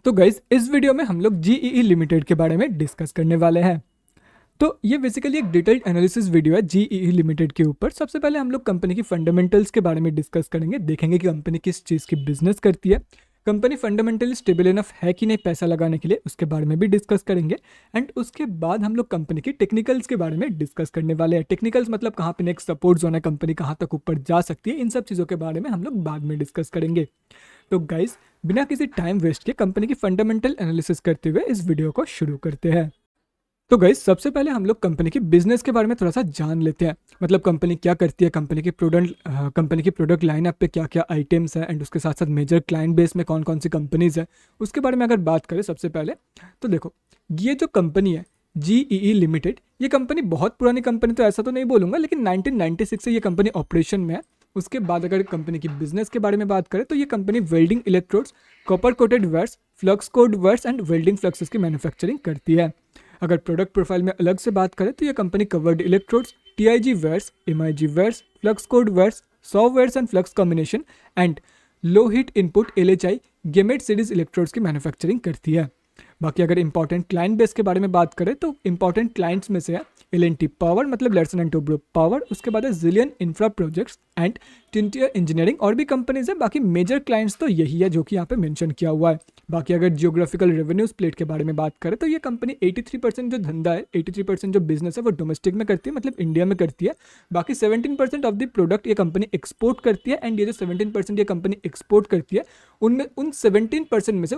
तो गाइज इस वीडियो में हम लोग जीईई लिमिटेड के बारे में डिस्कस करने वाले हैं। तो ये बेसिकली एक डिटेल्ड एनालिसिस वीडियो है जीईई लिमिटेड के ऊपर। सबसे पहले हम लोग कंपनी की फंडामेंटल्स के बारे में डिस्कस करेंगे, देखेंगे कि कंपनी किस चीज़ की बिजनेस करती है, कंपनी फंडामेंटली स्टेबल इनफ है कि नहीं पैसा लगाने के लिए, उसके बारे में भी डिस्कस करेंगे। एंड उसके बाद हम लोग कंपनी की टेक्निकल्स के बारे में डिस्कस करने वाले हैं। टेक्निकल्स मतलब कहाँ पे नेक्स्ट सपोर्ट जोन है, कंपनी कहाँ तक ऊपर जा सकती है, इन सब चीज़ों के बारे में हम लोग बाद में डिस्कस करेंगे। तो गाइज बिना किसी टाइम वेस्ट के कंपनी की फंडामेंटल एनालिसिस करते हुए इस वीडियो को शुरू करते हैं। तो गाइज सबसे पहले हम लोग कंपनी की बिजनेस के बारे में थोड़ा सा जान लेते हैं। मतलब कंपनी क्या करती है, कंपनी की प्रोडक्ट लाइनअप पे क्या क्या आइटम्स है, एंड उसके साथ साथ मेजर क्लाइंट बेस में कौन कौन सी कंपनीज है, उसके बारे में अगर बात करें सबसे पहले तो देखो, ये जो कंपनी है जीईई लिमिटेड, ये कंपनी बहुत पुरानी कंपनी तो ऐसा तो नहीं बोलूँगा, लेकिन 1996 से ये कंपनी ऑपरेशन में है। उसके बाद अगर कंपनी की बिजनेस के बारे में बात करें तो ये company welding electrodes, copper coated wires, flux cored wires and welding fluxes की मैन्युफैक्चरिंग करती है। अगर प्रोडक्ट प्रोफाइल में अलग से बात करें तो ये company covered electrodes, TIG wires, MIG wires, flux cored wires, सॉ wires and flux combination and low heat input LHI गेमेट सीरीज इलेक्ट्रोड्स की मैन्युफैक्चरिंग करती है। बाकी अगर इंपॉर्टेंट क्लाइंट बेस के बारे में बात करें तो इंपॉर्टेंट क्लाइंट्स में से है एल&टी पावर, मतलब लार्सन एंड टुब्रो पावर, उसके बाद है जिलियन इंफ्रा प्रोजेक्ट्स एंड टिंटियर इंजीनियरिंग, और भी कंपनीज है। बाकी मेजर क्लाइंट्स तो यही है जो कि यहाँ पे मेंशन किया हुआ है। बाकी अगर जियोग्राफिकल रेवेन्यू स्प्लिट के बारे में बात करें तो ये कंपनी 83% जो धंधा है, 83% जो बिजनेस है वो डोमेस्टिक में करती है, मतलब इंडिया में करती है। बाकी 17% ऑफ द प्रोडक्ट ये कंपनी एक्सपोर्ट करती है। एंड ये जो 17% ये कंपनी एक्सपोर्ट करती है, उनमें उन 17% में से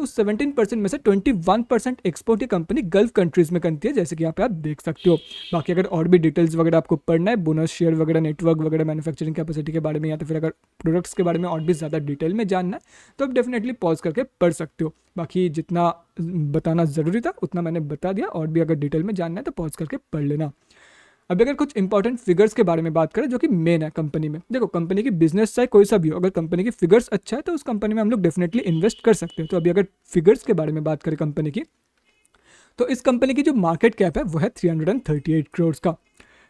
21% एक्सपोर्ट ये कंपनी गल्फ कंट्रीज में करती है, जैसे कि यहाँ पे आप देख सकते हो। बाकी अगर और भी डिटेल्स वगैरह आपको पढ़ना है, बोनस शेयर वगैरह, नेटवर्क वगैरह, मैन्युफैक्चरिंग कैपेसिटी के बारे में, या तो फिर अगर प्रोडक्ट्स के बारे में और भी ज़्यादा डिटेल में जानना है तो आप डेफिनेटली पॉज करके पढ़ सकते हो। बाकी जितना बताना ज़रूरी था उतना मैंने बता दिया, और भी अगर डिटेल में जानना है तो पॉज करके पढ़ लेना। अब अगर कुछ इंपॉर्टेंट फिगर्स के बारे में बात करें जो कि मेन है कंपनी में, देखो कंपनी की बिजनेस चाहे कोई सा भी हो, अगर कंपनी की फिगर्स अच्छा है तो उस कंपनी में हम लोग डेफिनेटली इन्वेस्ट कर सकते हैं। तो अभी अगर फिगर्स के बारे में बात करें कंपनी की, तो इस कंपनी की जो मार्केट कैप है वो है 338 करोड़ का।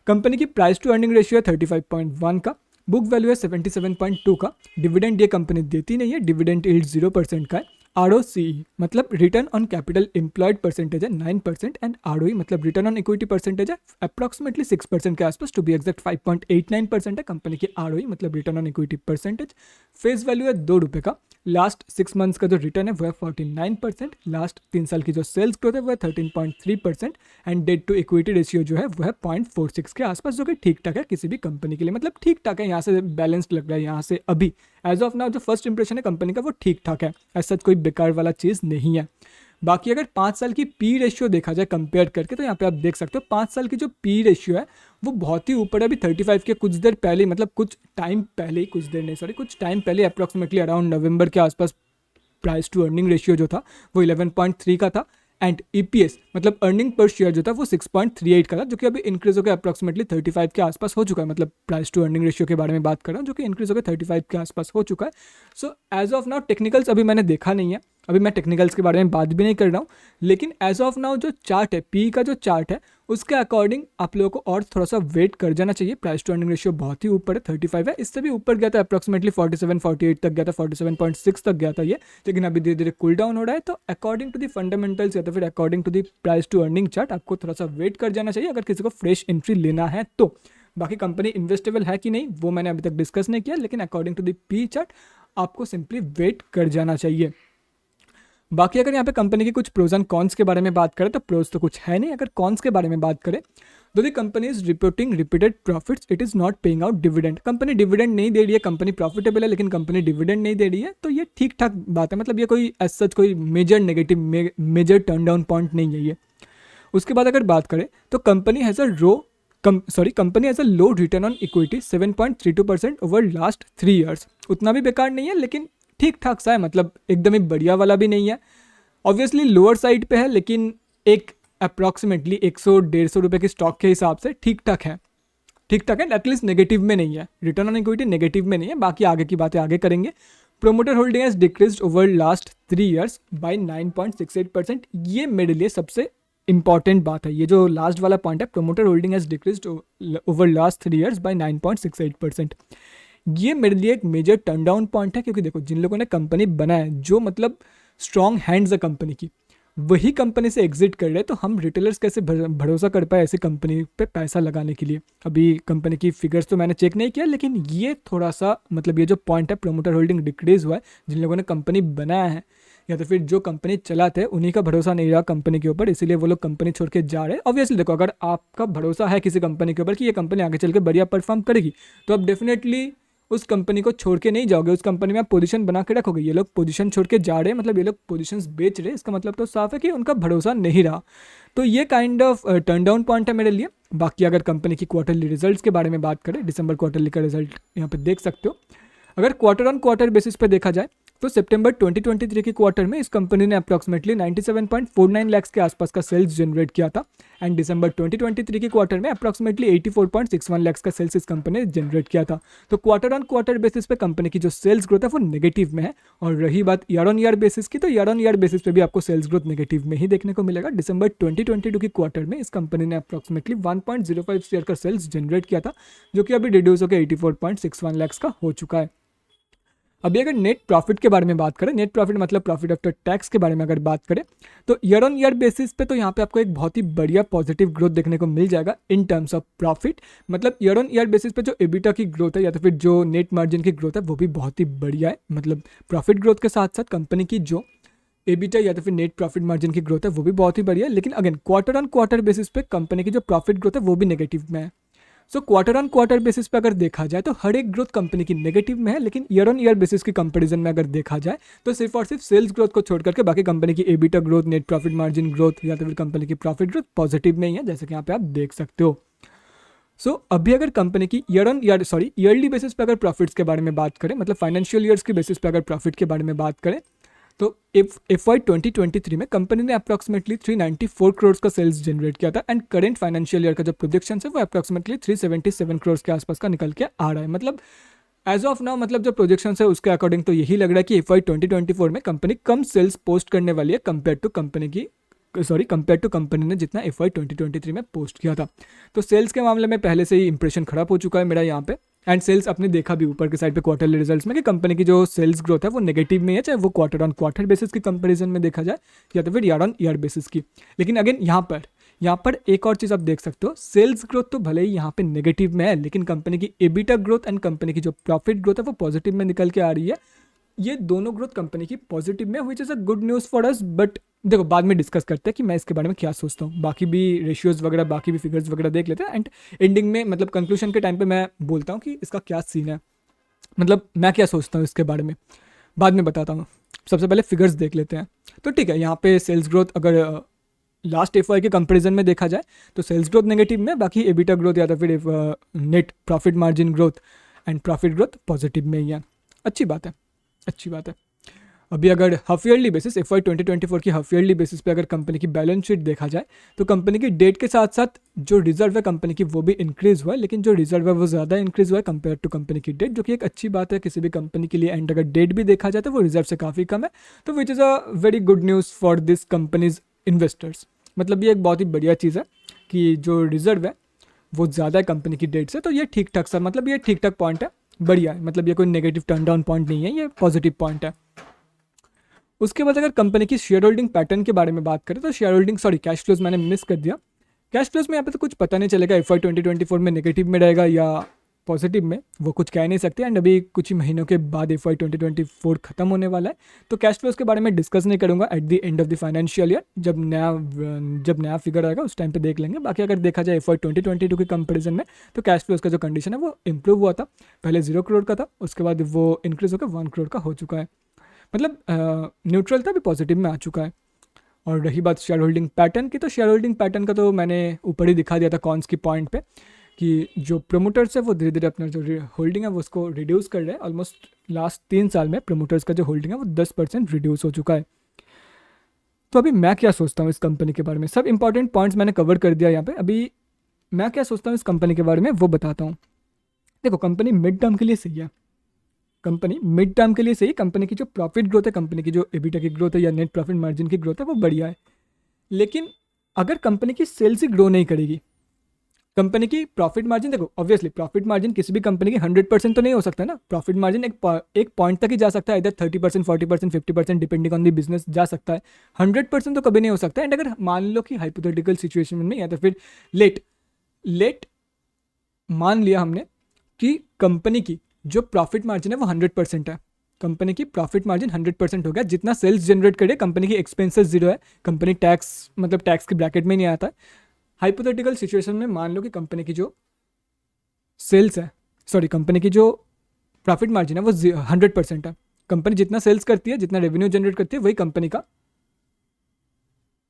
कंपनी की प्राइस टू अर्निंग रेशियो है 35.1 का, बुक वैल्यू है 77.2 का। डिविडेंड ये कंपनी देती नहीं है, डिविडेंड यील्ड 0% का है। आरओसीई मतलब return on capital employed percentage है 9%, एंड आरओई मतलब रिटर्न ऑन इक्विटी परसेंटेज है अप्रॉक्सीमेटली 6% के आसपास, टू बी एग्जैक्ट 5.89% है कंपनी की आरओई मतलब return on equity percentage. Face value है ₹2 का। लास्ट 6 मंथ्स का जो रिटर्न है वो है 49%। लास्ट 3 साल की जो सेल्स ग्रोथ है वो है 13.3%। And debt to equity ratio जो है वो है 0.46 के आसपास, जो कि ठीक ठाक है किसी भी कंपनी के लिए, मतलब ठीक ठाक है, यहाँ से बैलेंस्ड लग रहा है। यहाँ से अभी एज ऑफ नाउ जो फर्स्ट इंप्रेशन है कंपनी का वो ठीक ठाक है, ऐसा कोई बेकार वाला चीज़ नहीं है। बाकी अगर 5 साल की पी रेशियो देखा जाए कंपेयर करके, तो यहाँ पे आप देख सकते हो 5 साल की जो पी रेशियो है वो बहुत ही ऊपर है। अभी 35 के कुछ देर पहले, मतलब कुछ टाइम पहले, कुछ टाइम पहले अप्रॉक्सीमेटली अराउंड नवंबर के आसपास प्राइस टू अर्निंग रेशियो जो था वो 11.3 का था। एंड ईपीएस मतलब अर्निंग पर शेयर जो था वो 6.38 का था, जो कि अभी इंक्रीज होकर अप्रॉक्सीमेटली 35 के आसपास हो चुका है। मतलब प्राइस टू अर्निंग रेशियो के बारे में बात कर रहा हूँ, जो कि इंक्रीज होकर 35 के आसपास हो चुका है। So as of now technicals अभी मैंने देखा नहीं है, अभी मैं टेक्निकल्स के बारे में बात भी नहीं कर रहा हूँ, लेकिन एज ऑफ नाउ जो चार्ट है, पी का जो चार्ट है उसके अकॉर्डिंग आप लोगों को और थोड़ा सा वेट कर जाना चाहिए। प्राइस टू अर्निंग रेशियो बहुत ही ऊपर है, 35 है, इससे भी ऊपर गया था अप्रॉक्सीमेटली 47-48 तक गया था, 47.6 तक गया था ये, लेकिन अभी धीरे धीरे कूल डाउन हो रहा है। तो अकॉर्डिंग टू दी फंडामेंटल्स या तो फिर according to the price to earning chart आपको थोड़ा सा वेट कर जाना चाहिए अगर किसी को फ्रेश एंट्री लेना है तो। बाकी कंपनी इन्वेस्टेबल है कि नहीं वो मैंने अभी तक डिस्कस नहीं किया, लेकिन according to the P chart आपको सिंपली वेट कर जाना चाहिए। बाकी अगर यहाँ पे कंपनी के कुछ प्रोज एंड कॉन्स के बारे में बात करें तो प्रोज तो कुछ है नहीं। अगर कॉन्स के बारे में बात करें तो the company is reporting repeated profits, it is not paying out dividend. Company dividend नहीं दे रही है, कंपनी प्रॉफिटेबल है लेकिन कंपनी डिविडेंड नहीं दे रही है, तो ये ठीक ठाक बात है। मतलब ये कोई एज सच कोई major negative major turn down point नहीं है ये। उसके बाद अगर बात करें तो company has a low return on equity 7.32% over last 3 years. उतना भी बेकार नहीं है लेकिन ठीक ठाक सा है, मतलब एकदम ही बढ़िया वाला भी नहीं है। ऑब्वियसली लोअर साइड पे है, लेकिन एक अप्रॉक्सीमेटली 100-150 रुपये की स्टॉक के हिसाब से ठीक ठाक है, एटलीस्ट नेगेटिव में नहीं है। रिटर्न ऑन इक्विटी नेगेटिव में नहीं है। बाकी आगे की बातें आगे करेंगे। Promoter holding has decreased over last 3 years bye 9.68%। ये मेरे लिए सबसे इंपॉर्टेंट बात है, ये जो लास्ट वाला पॉइंट है, promoter holding has decreased over last 3 years bye 9.68%। ये मेरे लिए एक मेजर टर्न डाउन पॉइंट है, क्योंकि देखो जिन लोगों ने कंपनी बनाया, जो मतलब स्ट्रॉन्ग हैंड्स है कंपनी की, वही कंपनी से एग्जिट कर रहे हैं, तो हम रिटेलर्स कैसे भरोसा कर पाए ऐसी कंपनी पे पैसा लगाने के लिए। अभी कंपनी की फिगर्स तो मैंने चेक नहीं किया, लेकिन ये थोड़ा सा मतलब ये जो पॉइंट है, प्रोमोटर होल्डिंग डिक्रीज हुआ है, जिन लोगों ने कंपनी बनाया है या तो फिर जो कंपनी चलाते हैं उन्हीं का भरोसा नहीं रहा कंपनी के ऊपर, इसीलिए वो लोग कंपनी छोड़ के जा रहे हैं। ऑब्वियसली देखो, अगर आपका भरोसा है किसी कंपनी के ऊपर कि ये कंपनी आगे चल के बढ़िया परफॉर्म करेगी, तो आप डेफिनेटली उस कंपनी को छोड़ के नहीं जाओगे, उस कंपनी में आप पोजीशन बना के रखोगे। ये लोग पोजीशन छोड़ के जा रहे हैं, मतलब ये लोग पोजीशंस बेच रहे हैं, इसका मतलब तो साफ है कि उनका भरोसा नहीं रहा। तो ये kind of turn down point है मेरे लिए। बाकी अगर कंपनी की क्वार्टरली रिजल्ट्स के बारे में बात करें, दिसंबर क्वार्टरली का रिजल्ट यहाँ पे देख सकते हो। अगर क्वार्टर ऑन क्वार्टर बेसिस पे देखा जाए तो सितंबर 2023 के क्वार्टर में इस कंपनी ने अप्रॉक्सीमेटली 97.49 लाख के आसपास का सेल्स जनरेट किया था, एंड दिसंबर 2023 के क्वार्टर में अप्रॉक्सीमेटली 84.61 लाख का सेल्स इस कंपनी ने जनरेट किया था। तो क्वार्टर ऑन क्वार्टर बेसिस पे कंपनी की जो सेल्स ग्रोथ है वो नेगेटिव में है। और रही बात ईयर ऑन ईयर बेसिस की, तो ईयर ऑन ईयर बेसिस पे भी आपको सेल्स ग्रोथ नेगेटिव में ही देखने को मिलेगा। दिसंबर 2022 के क्वार्टर में इस कंपनी ने अप्रॉक्सीमेटली 1.05 शेयर का सेल्स जनरेट किया था, जो कि अभी रिड्यूस होकर 84.61 लाख का हो चुका है। अभी अगर नेट प्रॉफिट के बारे में बात करें, नेट प्रॉफिट मतलब प्रॉफिट आफ्टर टैक्स के बारे में अगर बात करें, तो ईयर ऑन ईयर बेसिस पे तो यहाँ पे आपको एक बहुत ही बढ़िया पॉजिटिव ग्रोथ देखने को मिल जाएगा इन टर्म्स ऑफ प्रॉफिट। मतलब ईयर ऑन ईयर बेसिस पे जो एबिटा की ग्रोथ है या तो फिर जो नेट मार्जिन की ग्रोथ है वो भी बहुत ही बढ़िया है। मतलब प्रॉफिट ग्रोथ के साथ साथ कंपनी की जो एबिटा या तो फिर नेट प्रॉफिट मार्जिन की ग्रोथ है वो भी बहुत ही बढ़िया है। लेकिन again quarter on quarter basis पे कंपनी की जो प्रॉफिट ग्रोथ है वो भी नेगेटिव में है। So quarter on quarter basis पे अगर देखा जाए तो हर एक ग्रोथ कंपनी की नेगेटिव में है, लेकिन ईयर ऑन ईयर बेसिस की कंपैरिजन में अगर देखा जाए तो सिर्फ और सिर्फ सेल्स ग्रोथ को छोड़ करके बाकी कंपनी की EBITDA growth, net profit margin growth या तो फिर कंपनी की प्रॉफिट ग्रोथ पॉजिटिव में ही है, जैसे कि यहाँ पे आप देख सकते हो। अभी अगर कंपनी की ईयरली बेसिस पे अगर प्रॉफिट्स के बारे में बात करें, मतलब फाइनेंशियल ईयर्स के बेसिस पे अगर प्रॉफिट के बारे में बात करें, तो FY 2023 में कंपनी ने अप्रॉक्सीमेटली 394 करोड़ का सेल्स जनरेट किया था, एंड करंट फाइनेंशियल ईयर का जो प्रोजेक्शन है वो अप्रॉक्सीमेटली 377 करोड़ के आसपास का निकल के आ रहा है। मतलब एज ऑफ नाउ, मतलब जो प्रोजेक्शन है उसके अकॉर्डिंग तो यही लग रहा है कि FY 2024 में कंपनी कम सेल्स पोस्ट करने वाली है कंपेयर टू कंपनी ने जितना FY 2023 में पोस्ट किया था। तो सेल्स के मामले में पहले से ही इंप्रेशन खराब हो चुका है मेरा यहाँ पे, एंड सेल्स आपने देखा भी ऊपर के साइड पे क्वार्टरली रिजल्ट्स में कि कंपनी की जो सेल्स ग्रोथ है वो नेगेटिव में है, चाहे वो क्वार्टर ऑन क्वार्टर बेसिस की कंपैरिजन में देखा जाए या तो फिर ईयर ऑन ईयर बेसिस की। लेकिन अगेन यहाँ पर एक और चीज़ आप देख सकते हो, सेल्स ग्रोथ तो भले ही यहाँ पे नेगेटिव में है, लेकिन कंपनी की एबिटा ग्रोथ एंड कंपनी की जो प्रॉफिट ग्रोथ है वो पॉजिटिव में निकल के आ रही है। ये दोनों ग्रोथ कंपनी की पॉजिटिव में, which is a good news for us. But देखो, बाद में डिस्कस करते हैं कि मैं इसके बारे में क्या सोचता हूँ। बाकी भी रेशियोज वगैरह, बाकी भी फिगर्स वगैरह देख लेते हैं, एंड एंडिंग में मतलब कंक्लूजन के टाइम पे मैं बोलता हूँ कि इसका क्या सीन है, मतलब मैं क्या सोचता हूँ इसके बारे में, बाद में बताता हूँ। सबसे पहले फिगर्स देख लेते हैं। तो ठीक है, यहाँ पे सेल्स ग्रोथ अगर लास्ट FY के कंपेरिजन में देखा जाए तो सेल्स ग्रोथ नेगेटिव में, बाकी एबिटा ग्रोथ या तो फिर net profit margin growth and profit growth positive में ही है। अच्छी बात है। अभी अगर हाफ ईयरली बेसिस, FY 2024 की हाफ ईयरली बेसिस पे अगर कंपनी की बैलेंस शीट देखा जाए तो कंपनी की डेट के साथ साथ जो रिजर्व है कंपनी की वो भी इंक्रीज हुआ है, लेकिन जो रिजर्व है वो ज़्यादा इंक्रीज हुआ है कंपेयर टू कंपनी की डेट, जो कि एक अच्छी बात है किसी भी कंपनी के लिए। एंड अगर डेट भी देखा जाए तो वो रिजर्व से काफ़ी कम है, तो which is a very good news for this companies investors. मतलब ये एक बहुत ही बढ़िया चीज़ है कि जो रिजर्व है वो ज़्यादा है कंपनी की डेट से, तो ये ठीक ठाक मतलब ये ठीक ठाक पॉइंट है, बढ़िया है। मतलब ये कोई नेगेटिव टर्न डाउन पॉइंट नहीं है, ये पॉजिटिव पॉइंट है। उसके बाद अगर कंपनी की शेयर होल्डिंग पैटर्न के बारे में बात करें तो कैश फ्लोज मैंने मिस कर दिया। कैश फ्लोज में यहाँ पे तो कुछ पता नहीं चलेगा FY 2024 में नेगेटिव में रहेगा या पॉजिटिव में, वो कुछ कह नहीं सकते। एंड अभी कुछ ही महीनों के बाद FY 2024 खत्म होने वाला है, तो कैश फ्लोज के बारे में डिस्कस नहीं करूँगा। At the end of the financial year जब नया फिगर आएगा उस टाइम पे देख लेंगे। बाकी अगर देखा जाए FY 2022 के कंपेरिजन में तो कैश फ्लोज का जो कंडीशन है वो इंप्रूव हुआ था। पहले 0 करोड़ का था, उसके बाद वो इंक्रीज होकर 1 करोड़ का हो चुका है। मतलब न्यूट्रल था, भी पॉजिटिव में आ चुका है। और रही बात शेयर होल्डिंग पैटर्न की, तो शेयर होल्डिंग पैटर्न का तो मैंने ऊपर ही दिखा दिया था कॉन्स की पॉइंट पे, कि जो प्रमोटर्स है वो धीरे धीरे अपना जो होल्डिंग है वो उसको रिड्यूस कर रहे हैं। ऑलमोस्ट लास्ट 3 साल में प्रमोटर्स का जो होल्डिंग है वो 10% रिड्यूस हो चुका है। तो अभी मैं क्या सोचता हूँ इस कंपनी के बारे में, सब इंपॉर्टेंट पॉइंट्स मैंने कवर कर दिया यहाँ पे। अभी मैं क्या सोचता हूँ इस कंपनी के बारे में वो बताता हूँ। देखो, कंपनी मिड टर्म के लिए सही है, कंपनी की जो प्रॉफिट ग्रोथ है, कंपनी की जो एबिटा की ग्रोथ है या नेट प्रॉफिट मार्जिन की ग्रोथ है वो बढ़िया है। लेकिन अगर कंपनी की सेल्स ही ग्रो नहीं करेगी कंपनी की प्रॉफिट मार्जिन, देखो ऑब्वियसली प्रॉफिट मार्जिन किसी भी कंपनी की 100% तो नहीं हो सकता ना। प्रॉफिट मार्जिन एक पॉइंट तक ही जा सकता है, इधर 30%, 40%, 50% डिपेंडिंग ऑन दी बिजनेस जा सकता है। 100% तो कभी नहीं हो सकता। एंड अगर मान लो कि हाइपोथेटिकल सिचुएशन में या तो फिर लेट मान लिया हमने कि कंपनी की जो प्रॉफिट मार्जिन है वो 100% है, कंपनी की प्रॉफिट मार्जिन 100% हो गया, जितना सेल्स जनरेट करे, कंपनी की एक्सपेंसेस जीरो है, कंपनी टैक्स मतलब टैक्स के ब्रैकेट में नहीं आता है। हाइपोथेटिकल सिचुएशन में मान लो कि कंपनी की जो सेल्स है, सॉरी कंपनी की जो प्रॉफिट मार्जिन है वो 100% है। कंपनी जितना सेल्स करती है, जितना रेवेन्यू जनरेट करती है, वही कंपनी का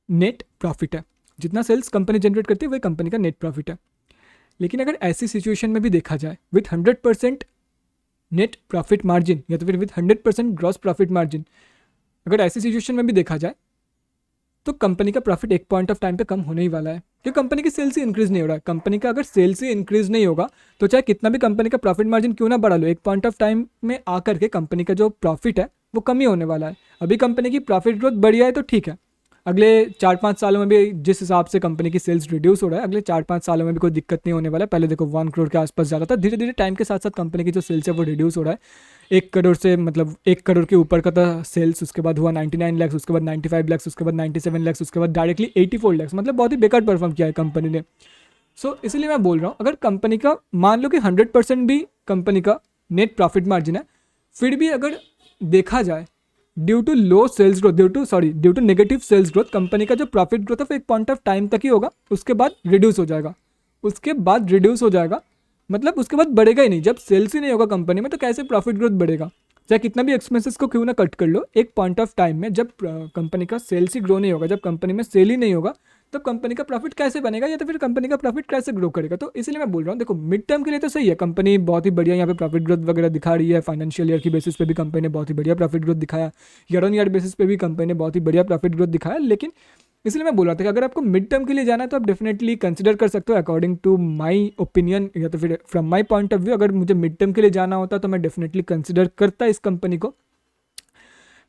नेट प्रॉफिट है। जितना सेल्स कंपनी जनरेट करती है वही कंपनी का नेट प्रॉफिट है। लेकिन अगर ऐसी सिचुएशन में भी देखा जाए विथ 100% नेट प्रॉफिट मार्जिन या तो फिर विथ 100% ग्रॉस प्रॉफिट मार्जिन, अगर ऐसी सिचुएशन में भी देखा जाए तो कंपनी का प्रॉफिट एक पॉइंट ऑफ टाइम पे कम होने ही वाला है, क्योंकि कंपनी की सेल्स ही इंक्रीज नहीं हो रहा है। कंपनी का अगर सेल्स ही इंक्रीज नहीं होगा तो चाहे कितना भी कंपनी का प्रॉफिट मार्जिन क्यों ना बढ़ा लो, एक पॉइंट ऑफ टाइम में आकर के कंपनी का जो प्रॉफिट है वो कम ही होने वाला है। अभी कंपनी की प्रॉफिट ग्रोथ बढ़िया है तो ठीक है, अगले 4-5 सालों में भी जिस हिसाब से कंपनी की सेल्स रिड्यूस हो रहा है, अगले 4-5 सालों में भी कोई दिक्कत नहीं होने वाला है। पहले देखो 1 करोड़ के आसपास जा रहा था, धीरे धीरे टाइम के साथ साथ कंपनी की जो सेल्स है वो रिड्यूस हो रहा है। 1 करोड़ से मतलब 1 करोड़ के ऊपर का था सेल्स, उसके बाद हुआ 99 लाख, उसके बाद 95 लाख, उसके बाद 97 लाख, उसके बाद डायरेक्टली 84 लाख, मतलब बहुत ही बेकार परफॉर्म किया है कंपनी ने। सो इसलिए मैं बोल रहा हूँ अगर कंपनी का मान लो कि 100% भी कंपनी का नेट प्रॉफिट मार्जिन है, फिर भी अगर देखा जाए due to low sales growth, due to negative sales growth, company का जो प्रॉफिट ग्रोथ है वो एक पॉइंट ऑफ टाइम तक ही होगा, उसके बाद रिड्यूस हो जाएगा। मतलब उसके बाद बढ़ेगा ही नहीं। जब सेल्स ही नहीं होगा कंपनी में तो कैसे प्रॉफिट ग्रोथ बढ़ेगा? चाहे कितना भी एक्सपेंसेस को क्यों ना कट कर लो, एक पॉइंट ऑफ टाइम में जब कंपनी का सेल्स ही ग्रो नहीं होगा, जब कंपनी में सेल ही नहीं होगा, तब कंपनी का प्रॉफिट कैसे बनेगा या तो फिर कंपनी का प्रॉफिट कैसे ग्रो करेगा? तो इसलिए मैं बोल रहा हूँ देखो मिड टर्म के लिए तो सही है, कंपनी बहुत ही बढ़िया यहाँ पे प्रॉफिट ग्रोथ वगैरह दिखा रही है। फाइनेंशियल ईयर की बेसिस पे भी कंपनी ने बहुत ही बढ़िया प्रॉफिट ग्रोथ दिखाया, ईयर ऑन ईयर बेसिस पे भी कंपनी ने बहुत ही बढ़िया प्रॉफिट ग्रोथ दिखाया। लेकिन इसलिए मैं बोल रहा था कि अगर आपको मिड टर्म के लिए जाना है तो आप डेफिनेटली कंसिडर कर सकते हो अकॉर्डिंग टू माई ओपिनियन, या तो फिर from my point of view. अगर मुझे मिड टर्म के लिए जाना होता तो मैं डेफिनेटली कंसिडर करता इस कंपनी को।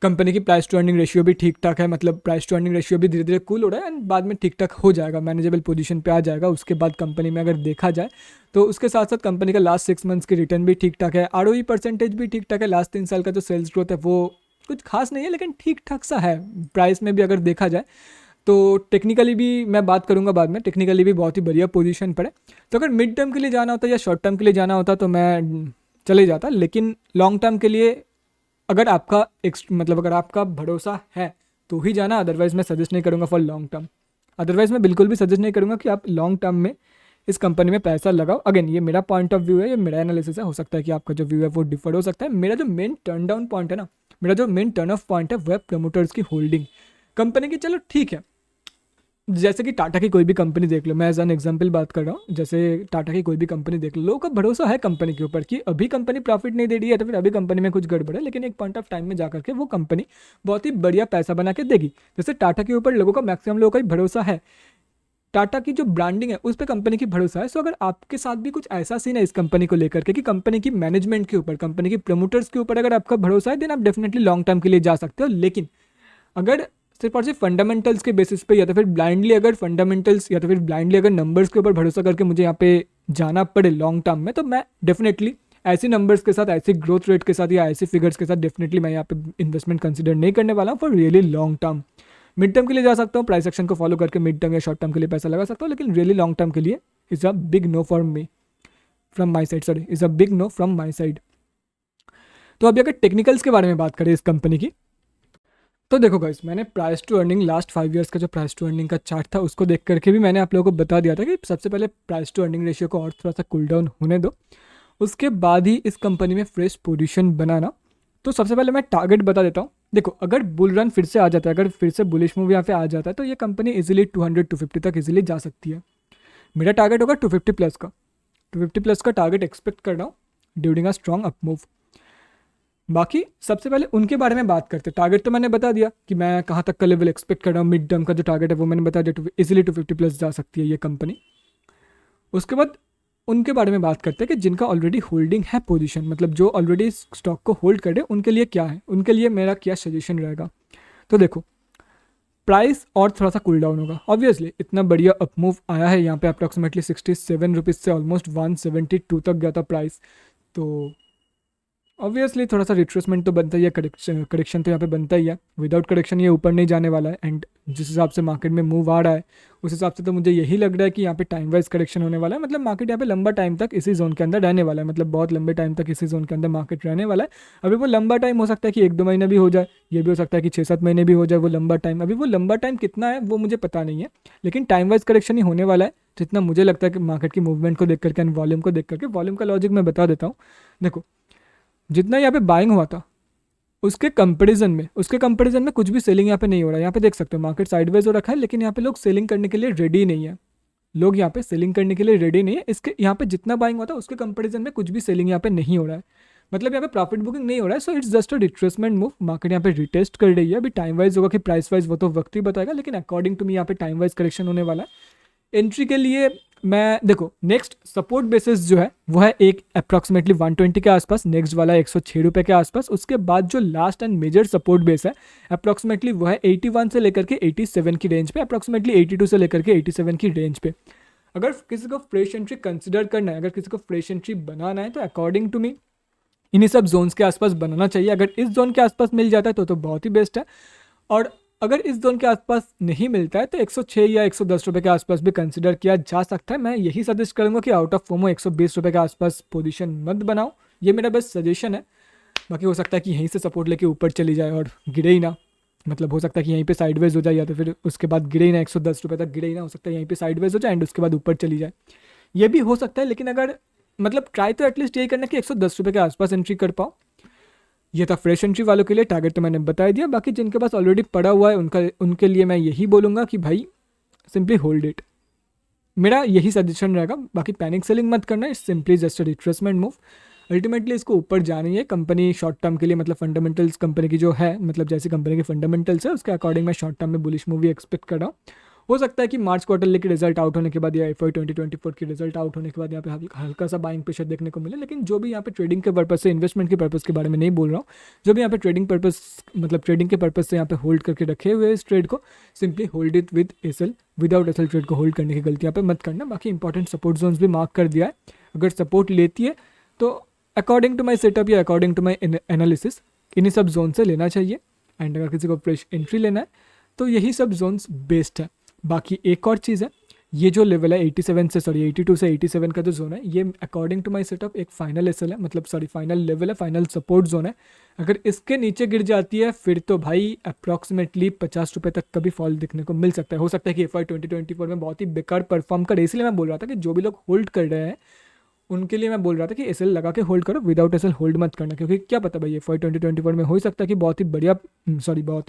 कंपनी की प्राइस टू अर्निंग रेशियो भी ठीक ठाक है, मतलब प्राइस टू अर्निंग रेशियो भी धीरे धीरे कूल हो रहा है एंड बाद में ठीक ठाक हो जाएगा, मैनेजेबल पोजीशन पे आ जाएगा। उसके बाद कंपनी में अगर देखा जाए तो उसके साथ साथ कंपनी का लास्ट 6 मंथ्स की रिटर्न भी ठीक ठाक है, ROE परसेंटेज भी ठीक ठाक है, लास्ट 3 साल का जो सेल्स ग्रोथ है वो कुछ खास नहीं है लेकिन ठीक ठाक सा है। प्राइस में भी अगर देखा जाए तो टेक्निकली भी मैं बात करूंगा बाद में, टेक्निकली भी बहुत ही बढ़िया पोजीशन पर है। तो अगर मिड टर्म के लिए जाना होता या शॉर्ट टर्म के लिए जाना होता तो मैं चले जाता, लेकिन लॉन्ग टर्म के लिए अगर आपका अगर आपका भरोसा है तो ही जाना, अदरवाइज मैं सजेस्ट नहीं करूँगा फॉर लॉन्ग टर्म। अदरवाइज मैं बिल्कुल भी सजेस्ट नहीं करूँगा कि आप लॉन्ग टर्म में इस कंपनी में पैसा लगाओ। अगेन ये मेरा पॉइंट ऑफ व्यू है, ये मेरा एनालिसिस है, हो सकता है कि आपका जो व्यू है वो डिफर हो सकता है। मेरा जो मेन टर्न डाउन पॉइंट है ना, मेरा जो मेन टर्न ऑफ पॉइंट है वो है प्रमोटर्स की होल्डिंग कंपनी की। चलो ठीक है, जैसे कि टाटा की कोई भी कंपनी देख लो, मैं एज एन एग्जांपल बात कर रहा हूँ, जैसे टाटा की कोई भी कंपनी देख लो, लोगों का भरोसा है कंपनी के ऊपर कि अभी कंपनी प्रॉफिट नहीं दे रही है तो फिर अभी कंपनी में कुछ गड़बड़ है, लेकिन एक पॉइंट ऑफ टाइम में जाकर के वो कंपनी बहुत ही बढ़िया पैसा बना के देगी। जैसे टाटा के ऊपर लोगों का, मैक्सिमम लोगों का ही भरोसा है, टाटा की जो ब्रांडिंग है उस पर कंपनी की भरोसा है। सो अगर आपके साथ भी कुछ ऐसा सीन है इस कंपनी को लेकर के कि कंपनी की मैनेजमेंट के ऊपर, कंपनी की प्रमोटर्स के ऊपर अगर आपका भरोसा है, देन आप डेफिनेटली लॉन्ग टर्म के लिए जा सकते हो। लेकिन अगर सिर्फ और सिर्फ फंडामेंटल्स के बेसिस पे या तो फिर ब्लाइंडली अगर नंबर्स के ऊपर भरोसा करके मुझे यहाँ पे जाना पड़े लॉन्ग टर्म में, तो मैं डेफिनेटली ऐसे नंबर्स के साथ, ऐसे ग्रोथ रेट के साथ या ऐसे फिगर्स के साथ डेफिनेटली मैं यहाँ पे इन्वेस्टमेंट कंसिडर नहीं करने वाला हूँ for really long term. Mid term के लिए जा सकता हूँ, प्राइस एक्शन को फॉलो करके मिड टर्म या शॉर्ट टर्म के लिए पैसा लगा सकता हूँ, लेकिन रियली लॉन्ग टर्म के लिए is a big no for me from my side, is a big no from my side. तो अभी अगर टेक्निकल्स के बारे में बात करें इस कंपनी की, तो देखो गाइस, मैंने price to earning last 5 years का जो प्राइस टू अर्निंग का चार्ट था उसको देख करके भी मैंने आप लोगों को बता दिया था कि सबसे पहले प्राइस टू अर्निंग रेशियो को और थोड़ा सा कूल डाउन होने दो, उसके बाद ही इस कंपनी में फ्रेश पोजीशन बनाना। तो सबसे पहले मैं टारगेट बता देता हूँ। देखो अगर बुल रन फिर से आ जाता है, अगर फिर से बुलिश मूव यहाँ पे आ जाता है, तो ये कंपनी इजीली 200-250 तक इजीली जा सकती है। मेरा टारगेट होगा 250 प्लस का, 250 प्लस का टारगेट एक्सपेक्ट कर रहा हूँ during a strong up move. बाकी सबसे पहले उनके बारे में बात करते हैं। टारगेट तो मैंने बता दिया कि मैं कहाँ तक का लेवल एक्सपेक्ट कर रहा हूँ, मिड टर्म का जो टारगेट है वो मैंने बता दिया, इजीली 250 प्लस जा सकती है ये कंपनी। उसके बाद उनके बारे में बात करते हैं कि जिनका ऑलरेडी होल्डिंग है पोजीशन, मतलब जो ऑलरेडी स्टॉक को होल्ड कर रहे हैं, उनके लिए क्या है, उनके लिए मेरा क्या सजेशन रहेगा। तो देखो प्राइस और थोड़ा सा कूल डाउन होगा। ऑब्वियसली इतना बढ़िया अप मूव आया है यहाँ पे, अप्रॉक्सीमेटली 67 रुपीज़ से ऑलमोस्ट 172 तक गया था प्राइस, तो ऑब्वियसली थोड़ा सा रिट्रेसमेंट तो बनता ही है, करेक्शन तो यहाँ पे बनता ही है। विदाउट करेक्शन ये ऊपर नहीं जाने वाला है, एंड जिस हिसाब से मार्केट में मूव आ रहा है उस हिसाब से तो मुझे यही लग रहा है कि यहाँ पे टाइम वाइज करेक्शन होने वाला है। मतलब मार्केट यहाँ पे लंबा टाइम तक इसी जोन के अंदर रहने वाला है, मतलब बहुत लंबे टाइम तक इसी जोन के अंदर मार्केट रहने वाला है। अभी वो लंबा टाइम हो सकता है कि 1-2 महीने भी हो जाए, ये भी हो सकता है कि 6-7 महीने भी हो जाए वो लंबा टाइम। अभी वो लंबा टाइम कितना है वो मुझे पता नहीं है, लेकिन टाइम वाइज करेक्शन ही होने वाला है जितना मुझे लगता है कि मार्केट की मूवमेंट को देख करके एंड वॉल्यूम को देख करके। वॉल्यूम का लॉजिक मैं बता देता हूँ। देखो, जितना यहाँ पे बाइंग हुआ था उसके कंपैरिजन में कुछ भी सेलिंग यहाँ पे नहीं हो रहा है। यहाँ पे देख सकते हो मार्केट साइडवेज हो रखा है, लेकिन यहाँ पे लोग सेलिंग करने के लिए रेडी नहीं है। लोग यहाँ पे सेलिंग करने के लिए रेडी नहीं है। इसके यहाँ पे जितना बाइंग हुआ था उसके कंपैरिजन में कुछ भी सेलिंग यहाँ पे नहीं हो रहा है, मतलब यहाँ पे प्रॉफिट बुकिंग नहीं हो रहा है। So it's just a retracement move. Market यहाँ पे रिटेस्ट कर रही है। अभी टाइम वाइज होगा कि प्राइस वाइज वो तो वक्त ही बताएगा, लेकिन अकॉर्डिंग टू मी यहाँ पे टाइम वाइज करेक्शन होने वाला है। एंट्री के लिए मैं देखो, नेक्स्ट सपोर्ट बेसिस जो है वो है एक अप्रॉक्सीमेटली 120 के आसपास, नेक्स्ट वाला 106 रुपये के आसपास। उसके बाद जो last and major support base है अप्रॉक्सीमेटली वो है 81 से लेकर के 87 की रेंज पे, अप्रॉक्सीमेटली 82 से लेकर के 87 की रेंज पे। अगर किसी को फ्रेश एंट्री कंसिडर करना है, अगर किसी को फ्रेश एंट्री बनाना है, तो अकॉर्डिंग टू मी इन्हीं सब जोन्स के आसपास बनाना चाहिए। अगर इस जोन के आसपास मिल जाता है तो बहुत ही बेस्ट है, और अगर इस जोन के आसपास नहीं मिलता है तो 106 या 110 रुपये के आसपास भी कंसिडर किया जा सकता है। मैं यही सजेस्ट करूंगा कि आउट ऑफ फोमो 120 रुपये के आसपास पोजीशन मत बनाओ, ये मेरा बस सजेशन है। बाकी हो सकता है कि यहीं से सपोर्ट लेके ऊपर चली जाए और गिरे ही ना, मतलब हो सकता है कि यहीं पे साइडवेज हो जाए या तो फिर उसके बाद गिरे ही ना, 110 रुपये तक गिरे ही ना, हो सकता है यहीं पे साइडवेज हो जाए एंड उसके बाद ऊपर चली जाए, ये भी हो सकता है। लेकिन अगर मतलब ट्राई तो एटलीस्ट यही करना कि 110 रुपये के आसपास एंट्री कर पाओ। ये था फ्रेश एंट्री वालों के लिए, टारगेट तो मैंने बता दिया। बाकी जिनके पास ऑलरेडी पड़ा हुआ है उनके लिए मैं यही बोलूँगा कि भाई सिंपली होल्ड इट, मेरा यही सजेशन रहेगा। बाकी पैनिक सेलिंग मत करना, it's simply just a retracement move. Ultimately इसको ऊपर जानी है कंपनी शॉर्ट टर्म के लिए, मतलब फंडामेंटल्स कंपनी की जो है, मतलब जैसी कंपनी के फंडामेंटल्स है उसके अकॉर्डिंग मैं शॉर्ट टर्म में बुलिश मूवी एक्सपेक्ट कर रहा हूँ। हो सकता है कि मार्च क्वार्टर के रिजल्ट आउट होने के बाद या FY 2024 की रिजल्ट आउट होने के बाद यहाँ पे हल्का सा बाइंग प्रेशर देखने को मिले, लेकिन जो भी यहाँ पे ट्रेडिंग के पर्पस से, इन्वेस्टमेंट के पर्पस के बारे में नहीं बोल रहा हूँ, जो भी यहाँ पे ट्रेडिंग पर्पस, मतलब ट्रेडिंग के पर्पस से यहाँ पे होल्ड करके रखे हुए इस ट्रेड को, simply hold it with SL, without SL trade को होल्ड करने की गलती यहाँ पे मत करना। बाकी इंपॉर्टेंट सपोर्ट जोन्स भी मार्क कर दिया है, अगर सपोर्ट लेती है तो अकॉर्डिंग टू माई सेटअप या अकॉर्डिंग टू माई एनालिसिस इन्हीं सब जोन से लेना चाहिए। एंड अगर किसी को फ्रेश एंट्री लेना है तो यही सब जोन्स बेस्ट है। बाकी एक और चीज़ है, ये जो लेवल है 82 से 87 का जो जोन है, ये अकॉर्डिंग टू माय सेटअप एक फाइनल एसएल है, मतलब सॉरी फाइनल लेवल है, फाइनल सपोर्ट जोन है। अगर इसके नीचे गिर जाती है फिर तो भाई अप्रॉक्सीमेटली 50 रुपये तक का भी फॉल देखने को मिल सकता है। हो सकता है कि FY 2024 में बहुत ही बेकार परफॉर्म करे, इसलिए मैं बोल रहा था कि जो भी लोग होल्ड कर रहे हैं उनके लिए मैं बोल रहा था कि एसएल लगा के होल्ड करो, विदाउट एसएल होल्ड मत करना, क्योंकि क्या पता भाई FY 2024 में हो सकता है कि बहुत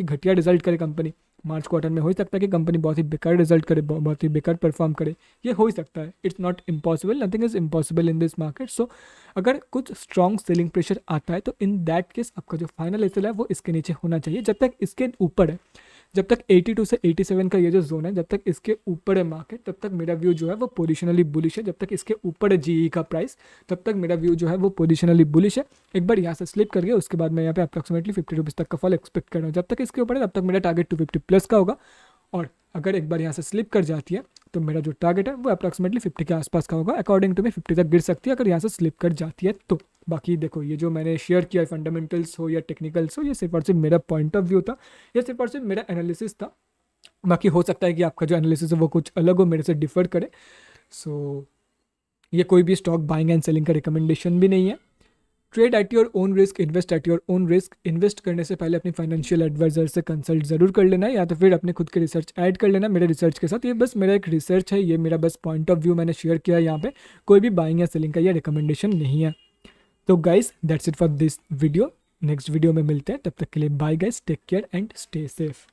ही घटिया रिजल्ट करे कंपनी। मार्च क्वार्टर में हो सकता है कि कंपनी बहुत ही बेकार रिजल्ट करे, बहुत ही बेकार परफॉर्म करे, ये हो ही सकता है। It's not impossible, nothing is impossible in this market. So अगर कुछ स्ट्रॉन्ग सेलिंग प्रेशर आता है तो इन दैट केस आपका जो फाइनल एसएल है वो इसके नीचे होना चाहिए। जब तक इसके ऊपर है, जब तक 82 से 87 का ये जो जोन है, जब तक इसके ऊपर है मार्केट, तब तक मेरा व्यू जो है वो पोजिशनली बुलिश है। जब तक इसके ऊपर है जीई का प्राइस, तब तक मेरा व्यू जो है वो पोजिशनली बुलिश है। एक बार यहाँ से स्लिप कर गया उसके बाद मैं यहाँ पे अप्रॉक्सीमेटली 50 रुपीज़ तक का फॉल एक्सपेक्ट कर रहा हूँ। जब तक इसके ऊपर है तब तक मेरा टारगेट 250 प्लस का होगा, और अगर एक बार यहाँ से स्लिप कर जाती है तो मेरा जो टारगेट है वो अप्रॉक्सीमेटली 50 के आसपास का होगा। अकॉर्डिंग टू मी 50 तक गिर सकती है अगर यहाँ से स्लिप कर जाती है तो। बाकी देखो, ये जो मैंने शेयर किया है, फंडामेंटल्स हो या टेक्निकल्स हो, ये सिर्फ और सिर्फ मेरा पॉइंट ऑफ व्यू था, ये सिर्फ और सिर्फ मेरा एनालिसिस था। बाकी हो सकता है कि आपका जो एनालिसिस है वो कुछ अलग हो, मेरे से डिफर करे। सो ये कोई भी स्टॉक बाइंग एंड सेलिंग का रिकमेंडेशन भी नहीं है। Trade at your own risk, invest at your own risk. Invest करने से पहले अपने फाइनेंशियल एडवाइजर से कंसल्ट जरूर कर लेना है, या तो फिर अपने खुद के रिसर्च ऐड कर लेना मेरे रिसर्च के साथ। ये बस मेरा एक रिसर्च है, ये मेरा बस पॉइंट ऑफ व्यू मैंने शेयर किया है यहाँ पे, कोई भी बाइंग या सेलिंग का ये रिकमेंडेशन नहीं है। तो guys that's it for this video, next video में मिलते हैं, तब तक के लिए bye guys, take care and stay safe.